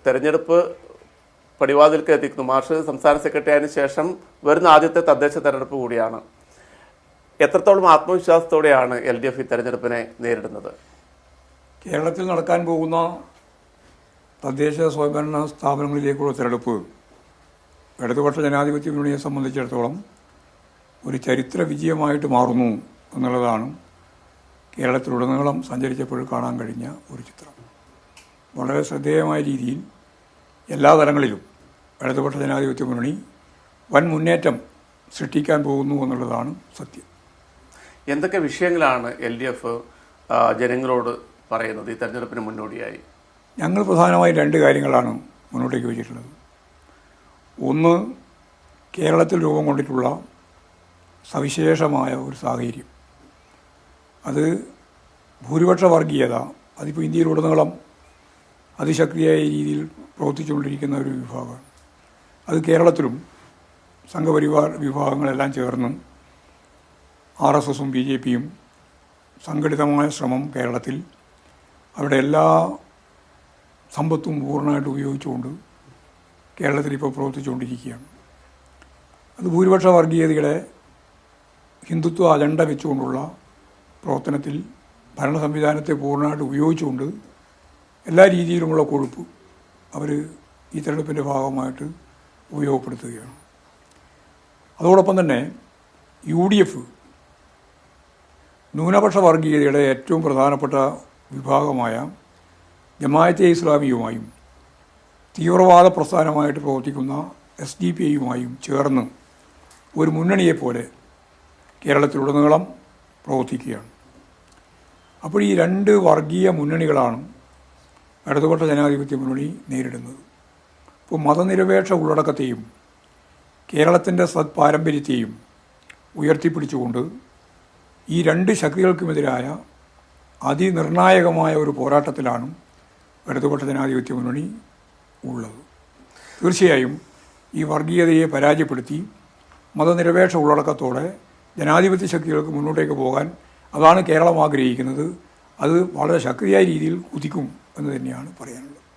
തെരഞ്ഞെടുപ്പ് പടിവാതിൽക്ക് എത്തിക്കുന്നു. മാർഷ് സംസ്ഥാന സെക്രട്ടറി ആയതിനു ശേഷം വരുന്ന ആദ്യത്തെ തദ്ദേശ തെരഞ്ഞെടുപ്പ് കൂടിയാണ്. എത്രത്തോളം ആത്മവിശ്വാസത്തോടെയാണ് LDF ഈ തെരഞ്ഞെടുപ്പിനെ നേരിടുന്നത്? കേരളത്തിൽ നടക്കാൻ പോകുന്ന തദ്ദേശ സ്വയംഭരണ സ്ഥാപനങ്ങളിലേക്കുള്ള തെരഞ്ഞെടുപ്പ് ഇടതുപക്ഷ ജനാധിപത്യ മുന്നണിയെ സംബന്ധിച്ചിടത്തോളം ഒരു ചരിത്ര വിജയമായിട്ട് മാറുന്നു എന്നുള്ളതാണ് കേരളത്തിലുടനീളം സഞ്ചരിച്ചപ്പോൾ കാണാൻ കഴിഞ്ഞ ഒരു ചിത്രം. വളരെ ശ്രദ്ധേയമായ രീതിയിൽ എല്ലാ തലങ്ങളിലും ഇടതുപക്ഷ ജനാധിപത്യ മുന്നണി വൻ മുന്നേറ്റം സൃഷ്ടിക്കാൻ പോകുന്നു എന്നുള്ളതാണ് സത്യം. എന്തൊക്കെ വിഷയങ്ങളാണ് LDF ജനങ്ങളോട് പറയുന്നത് ഈ തെരഞ്ഞെടുപ്പിന് മുന്നോടിയായി? ഞങ്ങൾ പ്രധാനമായും രണ്ട് കാര്യങ്ങളാണ് മുന്നോട്ടേക്ക് വെച്ചിട്ടുള്ളത്. ഒന്ന്, കേരളത്തിൽ രൂപം കൊണ്ടിട്ടുള്ള സവിശേഷമായ ഒരു സാഹചര്യം, അത് ഭൂരിപക്ഷ വർഗീയത, അതിപ്പോൾ ഇന്ത്യയിലുടനീളം അതിശക്തിയായ രീതിയിൽ പ്രവർത്തിച്ചുകൊണ്ടിരിക്കുന്ന ഒരു വിഭാഗമാണ്. അത് കേരളത്തിലും സംഘപരിവാർ വിഭാഗങ്ങളെല്ലാം ചേർന്ന് RSSും BJPയും സംഘടിതമായ ശ്രമം കേരളത്തിൽ അവിടെ എല്ലാ സമ്പത്തും പൂർണ്ണമായിട്ട് ഉപയോഗിച്ചുകൊണ്ട് കേരളത്തിൽ ഇപ്പോൾ പ്രവർത്തിച്ചുകൊണ്ടിരിക്കുകയാണ്. അത് ഭൂരിപക്ഷ വർഗീയതയുടെ ഹിന്ദുത്വ അജണ്ട വെച്ചുകൊണ്ടുള്ള പ്രവർത്തനത്തിൽ ഭരണ സംവിധാനത്തെ പൂർണ്ണമായിട്ട് ഉപയോഗിച്ചുകൊണ്ട് എല്ലാ രീതിയിലുമുള്ള കൊഴുപ്പ് അവർ ഈ തെരഞ്ഞെടുപ്പിൻ്റെ ഭാഗമായിട്ട് ഉപയോഗപ്പെടുത്തുകയാണ്. അതോടൊപ്പം തന്നെ UDF ന്യൂനപക്ഷ വർഗീയതയുടെ ഏറ്റവും പ്രധാനപ്പെട്ട വിഭാഗമായ ജമാഅത്തെ ഇസ്ലാമിയുമായും തീവ്രവാദ പ്രസ്ഥാനമായിട്ട് പ്രവർത്തിക്കുന്ന SDPIയുമായും ചേർന്ന് ഒരു മുന്നണിയെപ്പോലെ കേരളത്തിലുടനീളം പ്രവർത്തിക്കുകയാണ്. അപ്പോൾ ഈ രണ്ട് വർഗീയ മുന്നണികളാണ് ഇടതുപക്ഷ ജനാധിപത്യ മുന്നണി നേരിടുന്നത്. ഇപ്പോൾ മതനിരപേക്ഷ ഉള്ളടക്കത്തെയും കേരളത്തിൻ്റെ സത്പാരമ്പര്യത്തെയും ഉയർത്തിപ്പിടിച്ചുകൊണ്ട് ഈ രണ്ട് ശക്തികൾക്കുമെതിരായ അതിനിർണായകമായ ഒരു പോരാട്ടത്തിലാണ് ഇടതുപക്ഷ ജനാധിപത്യ മുന്നണി ഉള്ളത്. തീർച്ചയായും ഈ വർഗീയതയെ പരാജയപ്പെടുത്തി മതനിരപേക്ഷ ഉള്ളടക്കത്തോടെ ജനാധിപത്യ ശക്തികൾക്ക് മുന്നോട്ടേക്ക് പോകാൻ അതാണ് കേരളം ആഗ്രഹിക്കുന്നത്. അത് വളരെ ശക്തിയായ രീതിയിൽ കുതിക്കും എന്ന് തന്നെയാണ് പറയാനുള്ളത്.